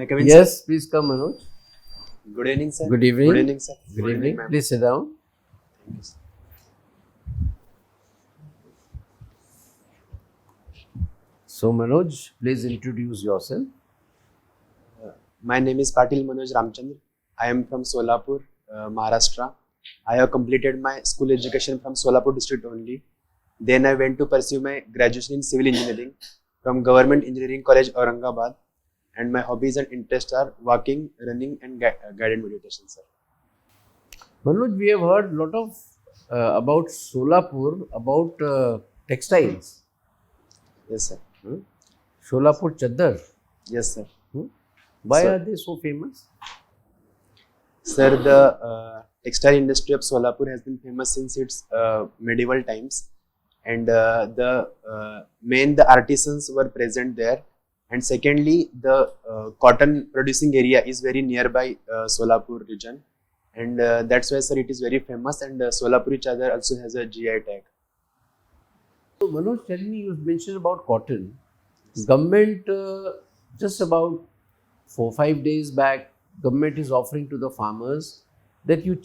come in, Yes, please come, Manoj. sir? Good evening, sir. Good evening. Good evening, sir. Good evening. ma'am. Please sit down. Thank you, sir. So, Manoj, please introduce yourself. My name is PATIL Manoj Ramchandra. I am from Solapur, Maharashtra. I have completed my school education from Solapur district only. Then I went to pursue my graduation in civil engineering from Government Engineering College, Aurangabad. And my hobbies and interests are walking, running, and guided meditation, sir. Manoj, we have heard a lot of about Solapur, about textiles. Yes, sir. Solapur Chadar. Yes, sir. Why So- are they so famous? Sir, the textile industry of Solapur has been famous since its medieval times, and the artisans were present there. And secondly, the cotton producing area is very nearby Solapur region, and that's why, sir, it is very famous. And Solapuri chadar also has a GI tag. So, Manoj, tell me, you mentioned about cotton. Government, just about 4-5 days back, government is offering to the farmers that you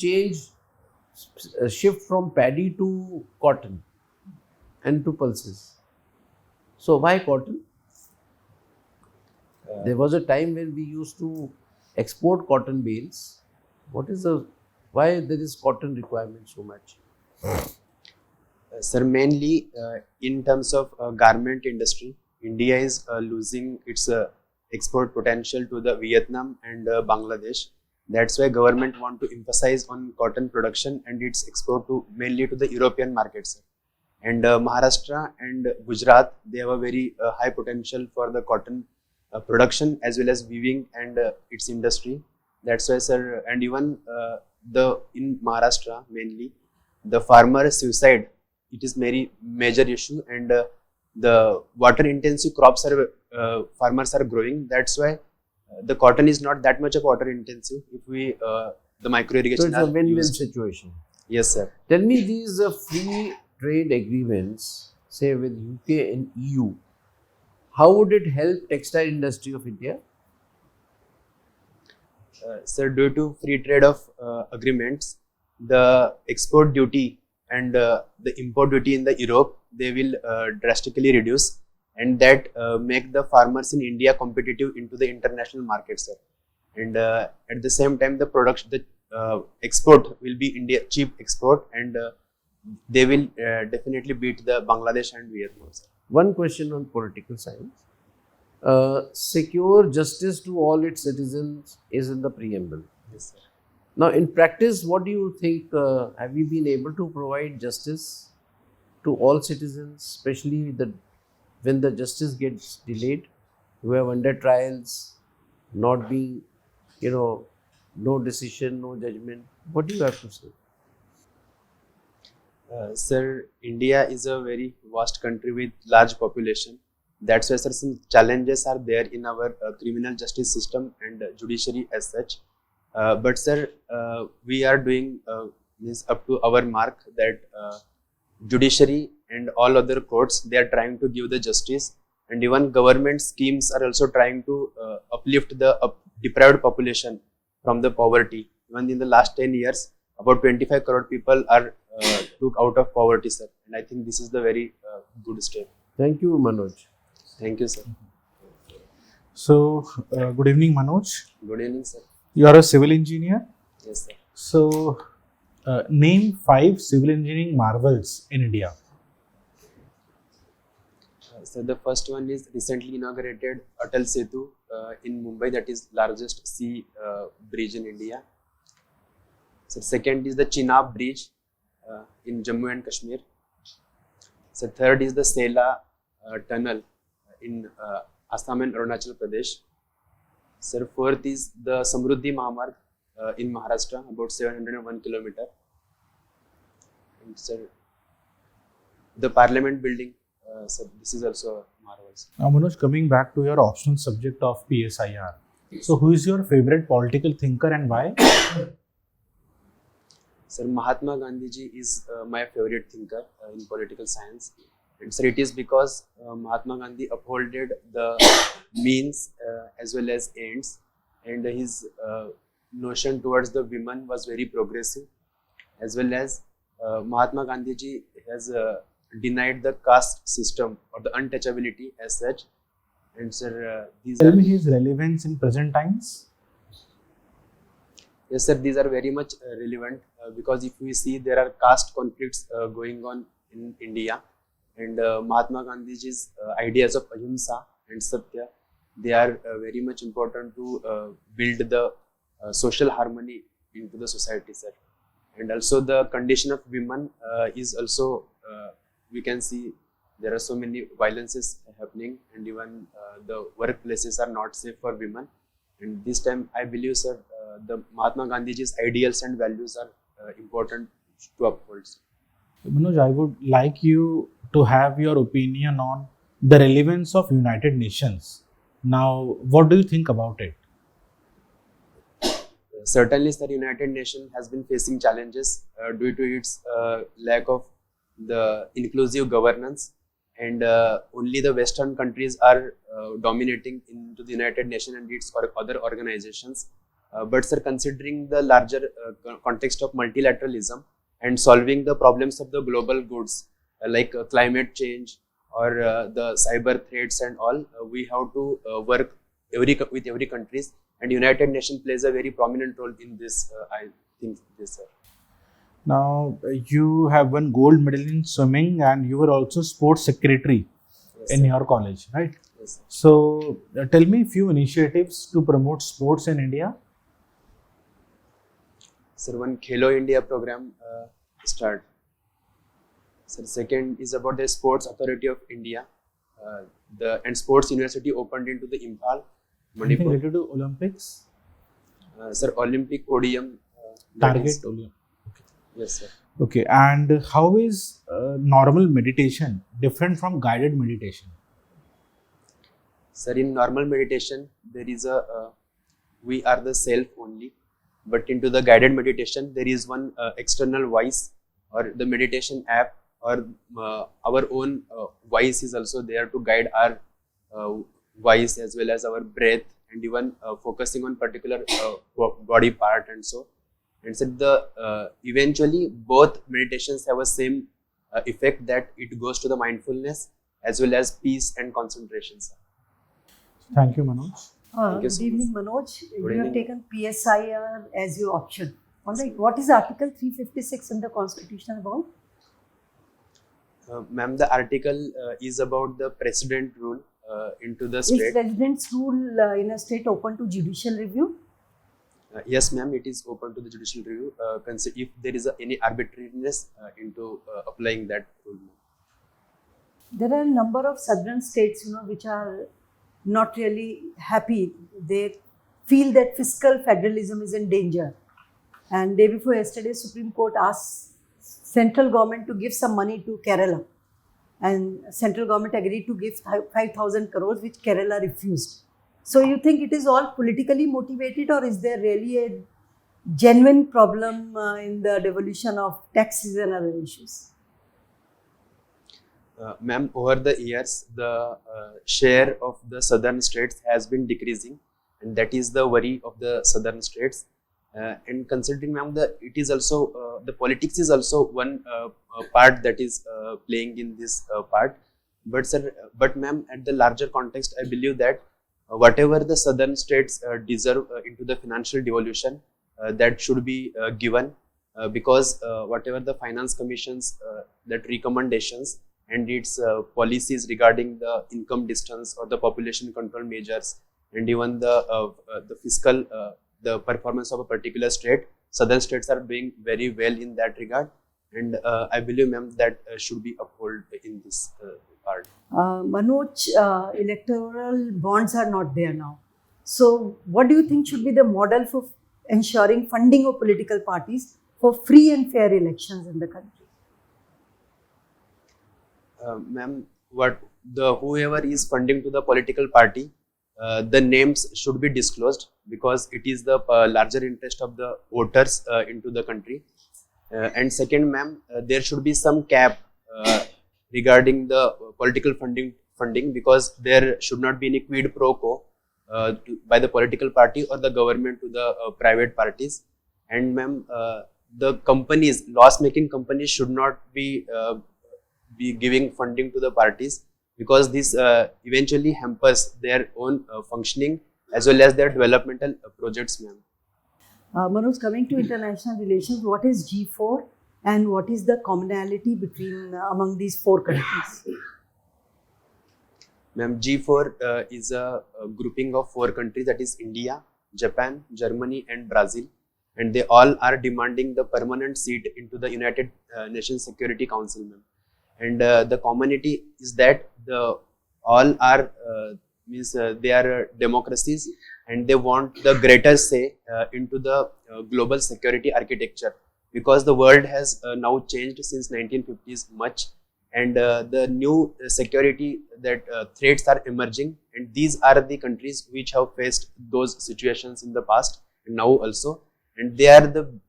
shift from paddy to cotton and to pulses. So, why cotton? There was a time when we used to export cotton bales. Why there is cotton requirement so much? Sir, mainly in terms of garment industry, India is losing its export potential to the Vietnam and Bangladesh. That's why government want to emphasize on cotton production and its export to mainly to the European markets. Sir. And Maharashtra and Gujarat, they have a very high potential for the cotton production as well as weaving and its industry. That's why, sir, and even in Maharashtra mainly, the farmer suicide, it is very major issue, and the water intensive crops are farmers are growing. That's why the cotton is not that much of water intensive. If we the micro So, irrigation it's a are win-win used. situation. Yes, sir. Tell me these free trade agreements, say with UK and EU, how would it help textile industry of India? Sir, due to free trade of agreements, the export duty and the import duty in the Europe, they will drastically reduce, and that make the farmers in India competitive into the international market, sir. And at the same time, the export will be India cheap export, and they will definitely beat the Bangladesh and Vietnam, sir. One question on political science. Secure justice to all its citizens is in the preamble. Yes, sir. Now, in practice, what do you think? Have we been able to provide justice to all citizens, especially when the justice gets delayed, who have under trials, not being, no decision, no judgment? What do you have to say? Sir, India is a very vast country with large population. That's why, sir, some challenges are there in our criminal justice system and judiciary as such. But, sir, we are doing means up to our mark that judiciary and all other courts, they are trying to give the justice, and even government schemes are also trying to uplift the deprived population from the poverty. Even in the last 10 years, about 25 crore people are took out of poverty, sir. And I think this is the very good step. Thank you, Manoj. Thank you, sir. So, good evening, Manoj. Good evening, sir. You are a civil engineer. Yes, sir. So, name 5 civil engineering marvels in India. So the first one is recently inaugurated Atal Setu in Mumbai, that is largest sea bridge in India. So second is the Chenab Bridge in Jammu and Kashmir. So third is the Sela tunnel in Assam and Arunachal Pradesh. Sir, fourth is the Samruddhi Mahamarg in Maharashtra, about 701 kilometer. And sir, the Parliament building. So this is also marvelous. Now, Manoj, coming back to your optional subject of PSIR. So, who is your favorite political thinker and why? Sir, Mahatma Gandhi ji is my favorite thinker in political science. And sir, it is because Mahatma Gandhi upholded the means as well as ends. and his notion towards the women was very progressive, as well as Mahatma Gandhi ji has denied the caste system or the untouchability as such. And sir, these Tell are me his relevance in present times. yes sir, these are very much relevant because if we see there are caste conflicts going on in India, and Mahatma Gandhi's ideas of ahimsa and satya, they are very much important to build the social harmony into the society, sir. And also the condition of women is also we can see there are so many violences happening, and even the workplaces are not safe for women. And this time I believe, sir, the Mahatma Gandhi's ideals and values are important to uphold. Manoj, I would like you to have your opinion on the relevance of United Nations. Now, what do you think about it? Certainly, the United Nations has been facing challenges due to its lack of the inclusive governance, and only the Western countries are dominating into the United Nations and its other organizations. But sir, considering the larger context of multilateralism and solving the problems of the global goods like climate change or the cyber threats and all, we have to work with every countries, and United Nations plays a very prominent role in this. I think this, sir. Now, you have won gold medal in swimming and you were also sports secretary Yes, in sir. your college, right? Yes, sir. So, tell me a few initiatives to promote sports in India. Sir, one Khelo India program start. Sir, second is about the Sports Authority of India. And Sports University opened into the Imphal, Anything Manipur. related to Olympics? Sir, Olympic podium. Target is- Olympics. Yes, sir. Okay, and how is normal meditation different from guided meditation? Sir, in normal meditation, there is a we are the self only, but into the guided meditation, there is one external voice or the meditation app or our own voice is also there to guide our voice as well as our breath, and even focusing on particular body part and so. And so eventually both meditations have a same effect, that it goes to the mindfulness as well as peace and concentration, sir. Thank you, Manoj. Thank you Good so evening, Manoj. You have evening. taken PSIR as your option. All right. What is Article 356 in the Constitution about? Ma'am, the article is about the precedent rule into the Is state. residence rule in a state open to judicial review? Yes, ma'am, it is open to the judicial review. If there is any arbitrariness into applying that rule. There are a number of southern states, which are not really happy. They feel that fiscal federalism is in danger. And day before yesterday, Supreme Court asked central government to give some money to Kerala. And central government agreed to give 5,000 crores, which Kerala refused. So you think it is all politically motivated, or is there really a genuine problem in the devolution of taxes and other issues? Ma'am, over the years, the share of the southern states has been decreasing, and that is the worry of the southern states. And considering, ma'am, it is also the politics is also one part that is playing in this part. But sir, but ma'am, at the larger context, I believe that whatever the southern states deserve into the financial devolution, that should be given, because whatever the finance commissions that recommendations and its policies regarding the income distance or the population control measures, and even the fiscal the performance of a particular state, southern states are doing very well in that regard, and I believe, ma'am, that should be upheld in this part. Manoj, electoral bonds are not there now. So what do you think should be the model for ensuring funding of political parties for free and fair elections in the country? Ma'am, whoever is funding to the political party, the names should be disclosed, because it is the larger interest of the voters into the country. And second, ma'am, there should be some cap regarding the political funding, because there should not be any quid pro quo by the political party or the government to the private parties. And ma'am, the companies, loss-making companies should not be giving funding to the parties, because this eventually hampers their own functioning as well as their developmental projects, ma'am. Manoj, coming to international relations, what is G4 and what is the commonality between among these 4 countries? Ma'am, G4 is a grouping of 4 countries, that is India, Japan, Germany and Brazil, and they all are demanding the permanent seat into the United Nations Security Council, ma'am. And the commonality is that all are they are democracies, and they want the greater say into the global security architecture, because the world has now changed since 1950s much, and the new security that threats are emerging, and these are the countries which have faced those situations in the past and now also, and they are the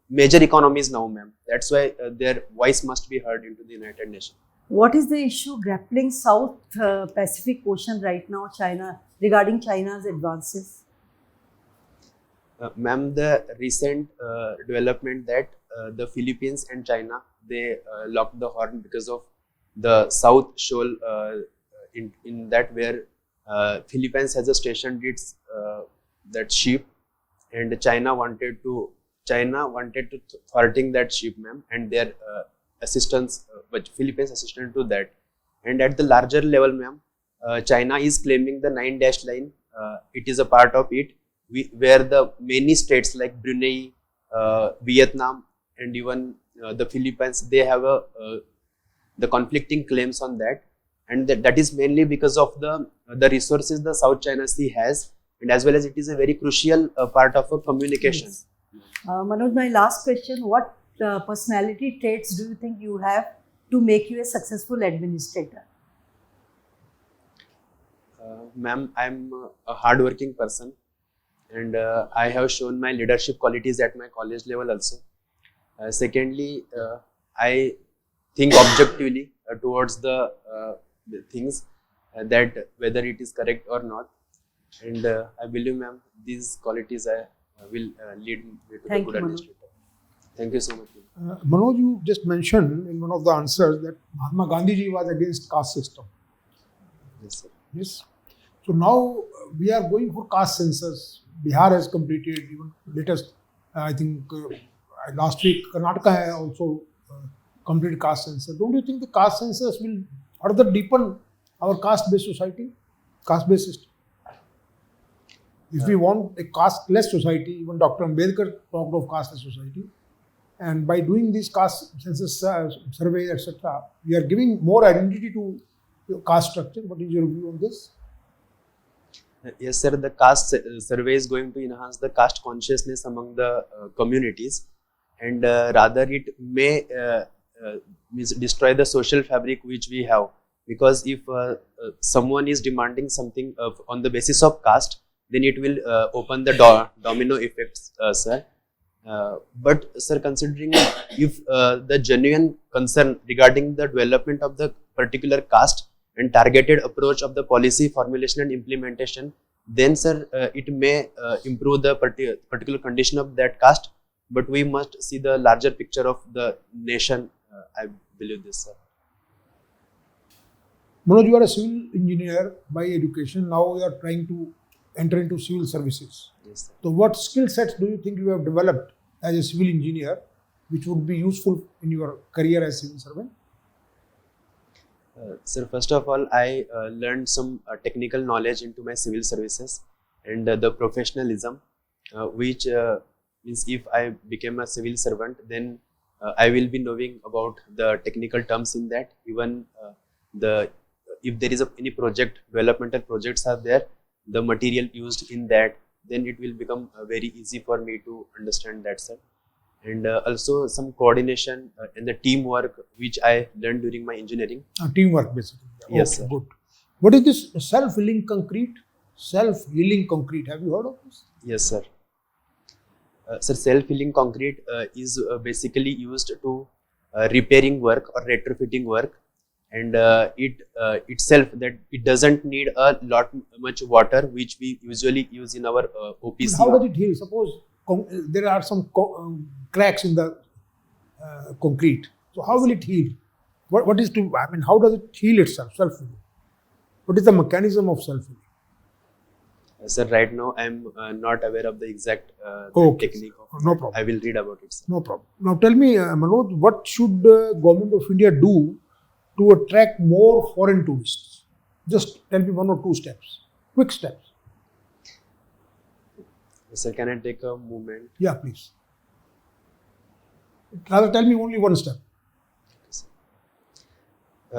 major economies now, ma'am. That's why their voice must be heard into the United Nations. What is the issue grappling South Pacific Ocean right now, China, regarding China's advances? Ma'am, the recent development that the Philippines and China, they locked the horn because of the South Shoal in that where Philippines has a stationed its that ship, and China wanted to thwarting that ship, ma'am, and their assistance, but Philippines assisted to that. And at the larger level, ma'am, China is claiming the 9-dash line. It is a part of it, where the many states like Brunei, Vietnam, and even the Philippines, they have the conflicting claims on that, and that is mainly because of the resources the South China Sea has, and as well as it is a very crucial part of a communication. Yes. Manoj, my last question: what personality traits do you think you have to make you a successful administrator? Ma'am, I'm a hardworking person, and I have shown my leadership qualities at my college level also. Secondly, I think objectively towards the things that whether it is correct or not, and I believe, ma'am, these qualities will lead me to the Thank good you, Manoj. administrator. Thank you so much, ma'am. Manoj, you just mentioned in one of the answers that Mahatma Gandhi ji was against caste system. Yes, sir. Yes. So now we are going for caste census. Bihar has completed, even latest, I think last week Karnataka has also completed caste census. Don't you think the caste census will further deepen our caste-based society, caste-based system? If we want a caste-less society, even Dr. Ambedkar talked of caste-less society, and by doing these caste census surveys, etc., we are giving more identity to caste structure. What is your view on this? Yes, sir. The caste survey is going to enhance the caste consciousness among the communities, and rather it may destroy the social fabric which we have. Because if someone is demanding something on the basis of caste, then it will open the domino effects, sir. But sir, considering if the genuine concern regarding the development of the particular caste and targeted approach of the policy formulation and implementation, then sir, it may improve the particular condition of that caste, but we must see the larger picture of the nation. I believe this, sir. Manoj, you are a civil engineer by education. Now you are trying to enter into civil services. Yes, sir. So what skill sets do you think you have developed as a civil engineer which would be useful in your career as civil servant? Sir, first of all, I learned some technical knowledge into my civil services and the professionalism, which means if I became a civil servant, then I will be knowing about the technical terms in that. Even if there is any project, developmental projects are there, the material used in that, then it will become very easy for me to understand that, sir. And also some coordination and the teamwork which I learned during my engineering. Teamwork, basically. Yes, Okay, sir. good. What is this self-healing concrete? Self-healing concrete. Have you heard of this? Yes, sir. Sir, self-healing concrete is basically used to repairing work or retrofitting work, and it itself that it doesn't need a lot much water which we usually use in our But OPC. how does it heal? Suppose there are some cracks in the concrete. So how will it heal? What is to? I mean, how does it heal itself? Self-healing. What is the mechanism of self-healing? Sir, right now I'm not aware of the exact Okay, technique. no problem. I will read about it, sir. No problem. Now tell me, Manoj, what should the government of India do to attract more foreign tourists? Just tell me one or two steps, quick steps. Sir, can I take a moment? Yeah, please. Rather, tell me only one step.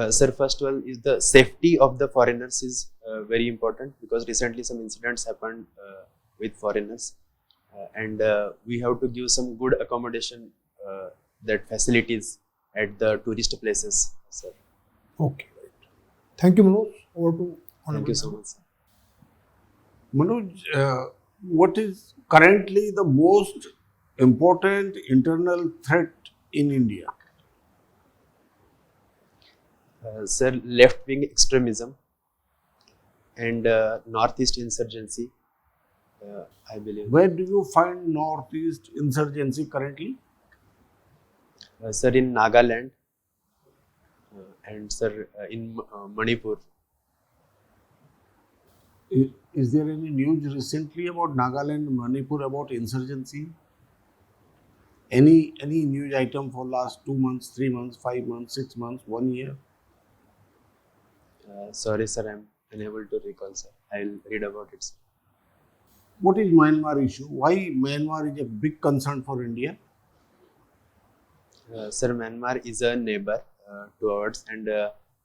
Sir, first of all, is the safety of the foreigners is very important, because recently some incidents happened with foreigners, and we have to give some good accommodation, that facilities at the tourist places, sir. Okay, right. Thank you, Manoj. Over to Thank you so much, sir. Manoj, what is currently the most important internal threat in India? Sir, left-wing extremism and northeast insurgency, I believe. Where do you find Northeast insurgency currently? Sir, in Nagaland, and sir, in Manipur. Is there any news recently about Nagaland, Manipur, about insurgency? Any news item for last 2 months, 3 months, 5 months, 6 months, 1 year? Sorry, sir, I'm unable to recall, sir. I'll read about it, sir. What is Myanmar issue? Why Myanmar is a big concern for India? Sir, Myanmar is a neighbor to ours, and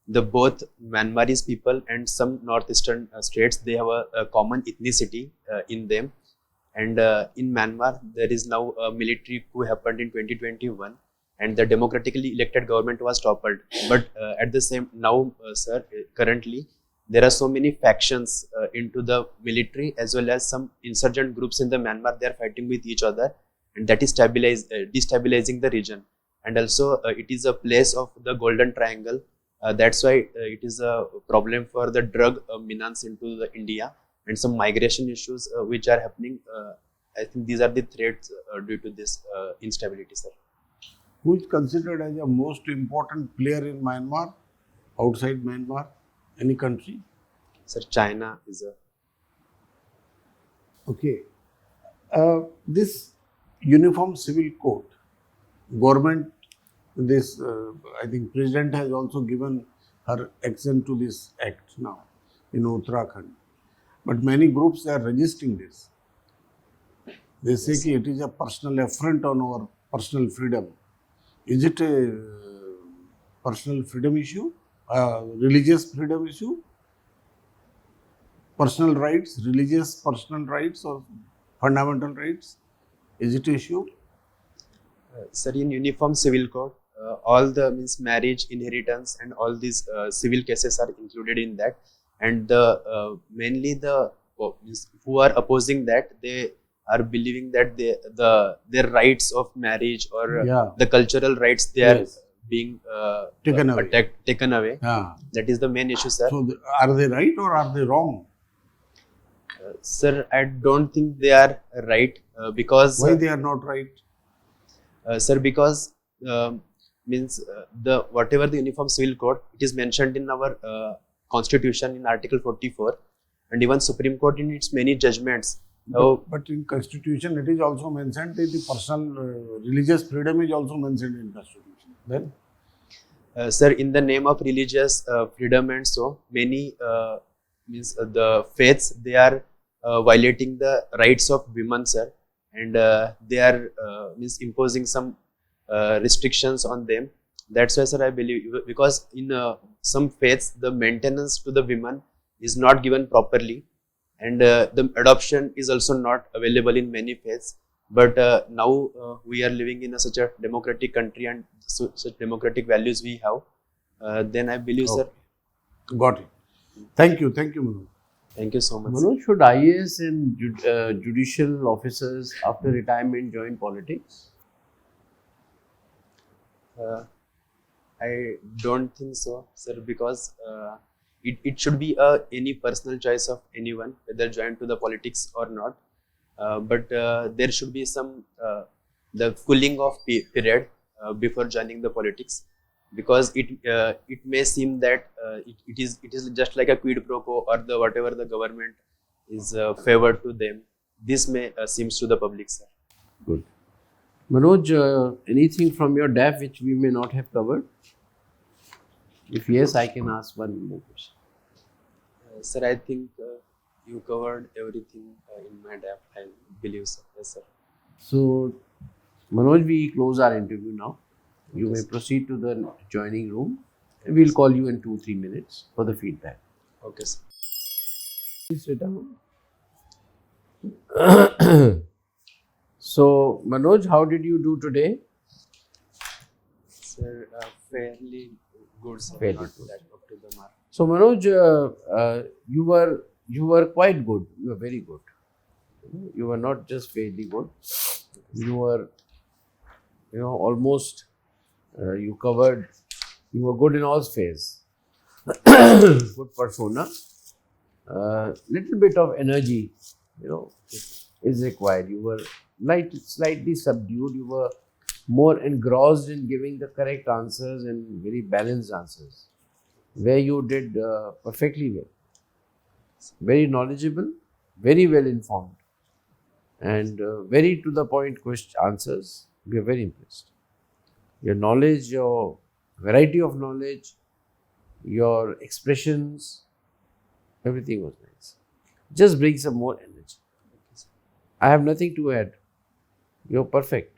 the both Myanmarese people and some northeastern states, they have a common ethnicity in them. And in Myanmar, there is now a military coup happened in 2021, and the democratically elected government was toppled. But at the same now, sir, currently there are so many factions into the military, as well as some insurgent groups in the Myanmar. They are fighting with each other, and that is destabilizing the region. And also, it is a place of the Golden Triangle. That's why it is a problem for the drug menace into the India, and some migration issues which are happening. I think these are the threats due to this instability, sir. Who is considered as a most important player in Myanmar, outside Myanmar, any country? Sir, China is a... Okay. This Uniform Civil Code, government, this, I think President has also given her accent to this act now in Uttarakhand. But many groups are resisting this. They say that it is a personal affront on our personal freedom. Is it a personal freedom issue? Religious freedom issue? Personal rights, religious personal rights or fundamental rights? Is it an issue? Sir, in Uniform Civil Code, all the marriage, inheritance, and all these civil cases are included in that. And the mainly the who are opposing that, they are believing that their rights of marriage or the cultural rights, they are being taken away. Taken away. That is the main issue, sir. So, are they right or are they wrong? Sir, I don't think they are right because... Why they are not right? Sir, because the whatever the Uniform Civil Code, it is mentioned in our Constitution in Article 44, and even Supreme Court in its many judgments. But in Constitution, it is also mentioned that the personal religious freedom is also mentioned in Constitution. Then, sir, in the name of religious freedom and so many the faiths, they are violating the rights of women, sir, and they are imposing some restrictions on them. That's why, sir, I believe, because in some faiths, the maintenance to the women is not given properly, and the adoption is also not available in many faiths. But now we are living in such a democratic country, and such democratic values we have. Then I believe, sir. Got it. Thank you, Manoj. Thank you so much. Manoj, should IAS and judicial officers after retirement join politics? I don't think so, sir, because it should be any personal choice of anyone whether join to the politics or not. But there should be some the cooling off period before joining the politics, because it may seem that it is just like a quid pro quo, or the whatever the government is favored to them. This may seems to the public, sir. Good. Manoj, anything from your DAF which we may not have covered? If yes, I can ask one more question. Sir, I think you covered everything in my DAF, I believe so. Yes, sir. So, Manoj, we close our interview now. You may proceed to the joining room. We'll call you in 2-3 minutes for the feedback. Okay, sir. Please sit down. So, Manoj, how did you do today? Sir, fairly good, sir. Fairly Not good. that up to the mark. So, Manoj, you were quite good. You were very good. You were not just fairly good. You were, almost. You covered. You were good in all spheres. Good persona. Little bit of energy, is required. You were slightly subdued. You were more engrossed in giving the correct answers and very balanced answers, where you did perfectly well. Very knowledgeable, very well informed, and very to the point answers. We are very impressed. Your knowledge, your variety of knowledge, your expressions, everything was nice. Just bring some more energy. I have nothing to add. You're perfect.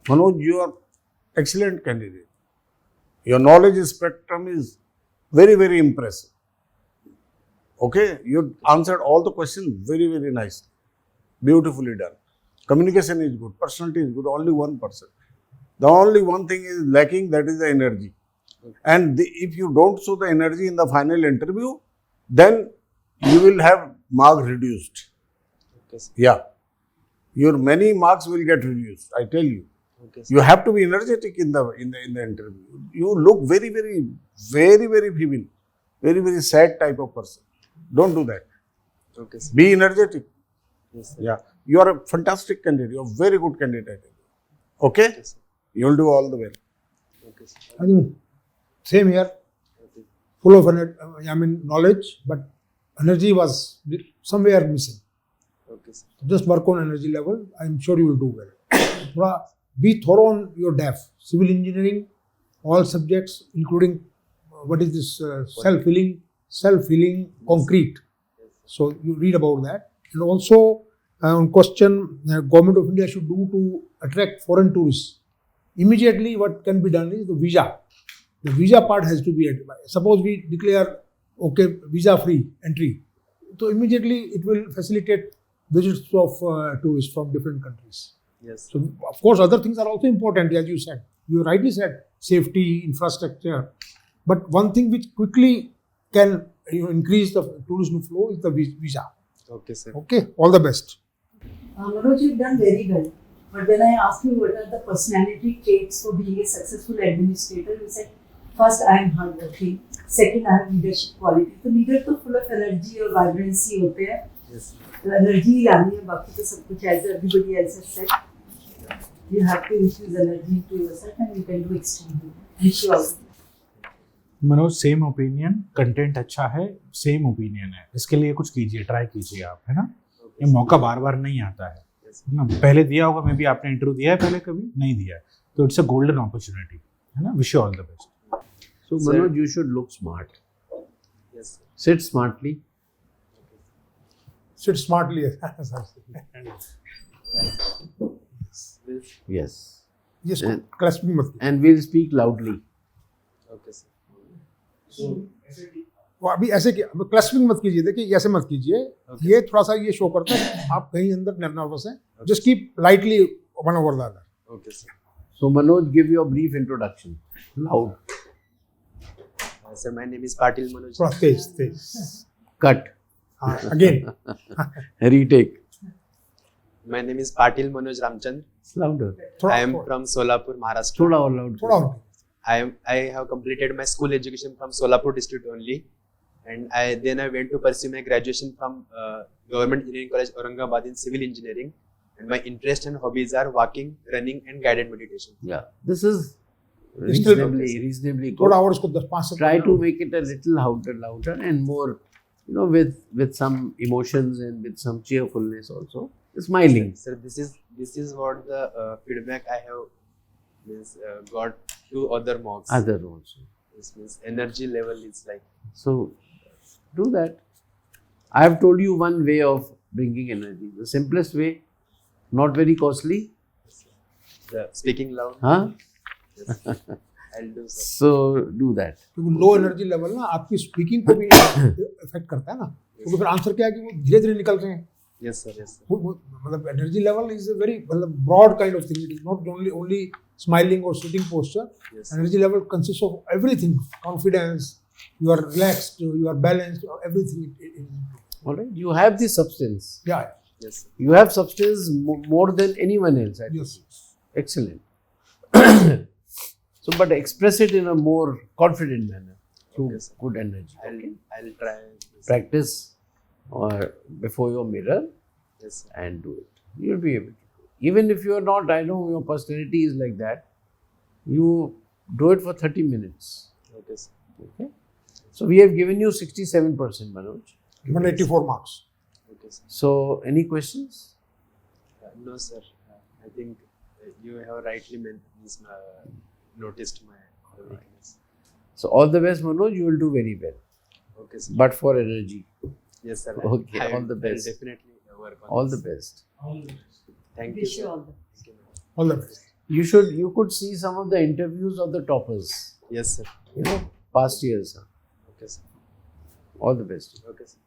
Manoj, you are excellent candidate. Your knowledge spectrum is very, very impressive. Okay, you answered all the questions very, very nicely. Beautifully done. Communication is good, personality is good, only 1%. The only one thing is lacking, that is the energy. And if you don't show the energy in the final interview, then you will have marks reduced. Okay, sir. Yeah. Your many marks will get reduced, I tell you. Okay, sir. You have to be energetic in the interview. You look very, very, very, very feeble, very, very sad type of person. Don't do that. Okay, sir. Be energetic. Yes, sir. Yeah. You are a fantastic candidate. You are a very good candidate. Okay? Okay, sir. You will do all the well. Okay, sir. I think same here, Okay. full of knowledge, but energy was somewhere missing. Okay, sir. Just work on energy level. I'm sure you will do well. Thoda be thorough on your DAF, civil engineering, all subjects, including what is this self-healing concrete. So you read about that. And also on question, government of India should do to attract foreign tourists. Immediately what can be done is the visa. The visa part has to be, suppose we declare, okay, visa free entry. So immediately it will facilitate visits of tourists from different countries. Yes. So of course other things are also important, as you said. You rightly said, safety, infrastructure. But one thing which quickly can increase the tourism flow is the visa. Okay, sir. Okay, all the best. Manoj, you've done very well. But when I asked you what are the personality traits for being a successful administrator, you said, first, I am hardworking. Second, I have leadership quality. So leader तो full of energy और vibrancy होते हैं. Yes. तो energy ही लानी है, बाकी तो सब कुछ as everybody else has said. You have to infuse energy into yourself and you can do extremely well. Wish you all the best. Manoj same opinion, content अच्छा है, सेम ओपिनियन है. इसके लिए कुछ कीजिए, ट्राई कीजिए आप, है ना. ये मौका बार बार नहीं आता है ना. पहले दिया होगा, मे बी आपने इंटरव्यू दिया है पहले, कभी नहीं दिया है, तो इट्स अ गोल्डन अपॉर्चुनिटी, है ना. Wish you all the best. So, Sir. Manoj, you should look smart. Yes, sir. Sit smartly. Sit smartly. Yes. Yes, And- clasping मत कीजिए. And we'll speak loudly. Okay, sir. वो अभी ऐसे clustering मत कीजिए. देखिए ऐसे मत कीजिए. Okay. ये थोड़ा सा ये शो करता है आप कहीं अंदर नर्वस हैं. Just keep lightly one over the other. Okay, sir. So, Manoj, give your brief introduction. Loud. Sir, my name is Patil Manoj. थोड़ा तेज. Cut. Again. Retake. My name is Patil Manoj Ramchand. louder. I am from Solapur, Maharashtra. Thoda और loud. थोड़ा और I have completed my school education from Solapur district only, and then I went to pursue my graduation from Government Engineering College, Aurangabad in civil engineering. And my interest and hobbies are walking, running, and guided meditation. Yeah, this is Still reasonably good. थोड़ा और इसको 10-5 से Try to make it a little louder and more, with some emotions and with some cheerfulness also. Smiling. Sir, this is what the feedback I have got to other mocks. Other also. This means energy level is like. So, do that. I have told you one way of bringing energy. The simplest way, not very costly. The speaking loud. Huh? Yes. I'll do so. So, do that. क्योंकि low energy level ना आपकी speaking को भी effect करता है ना, क्योंकि फिर आंसर क्या है कि वो धीरे धीरे निकल रहे हैं. Yes, sir. Yes, sir. मतलब energy level is a very मतलब broad kind of thing. It is not only smiling और sitting posture. Yes. Energy level consist of everything. Confidence, you are relaxed, you are balanced, everything. All right. You have the substance. Yeah. Yes, sir. You have substance more than anyone else. I think. Yes. Excellent. So, but express it in a more confident manner through Okay, sir. good energy. Okay? I'll try. This. Practice or before your mirror Yes, sir. and do it. You'll be able to do it. Even if you are not, I know your personality is like that, you do it for 30 minutes. Okay, sir. Okay? So, we have given you 67%, Manoj. 184 marks. Okay, sir. So, any questions? No, sir. I think you have rightly noticed my weakness. So, all the best, Manoj. You will do very well. Okay, sir. But for energy. Yes, sir. Okay, all the best. I'll definitely work on All this. the best. Thank you, Wish you sir. all the Thank you, ma'am. All the best. You could see some of the interviews of the toppers. Yes, sir. Past years. Okay, sir. All the best. Okay, sir.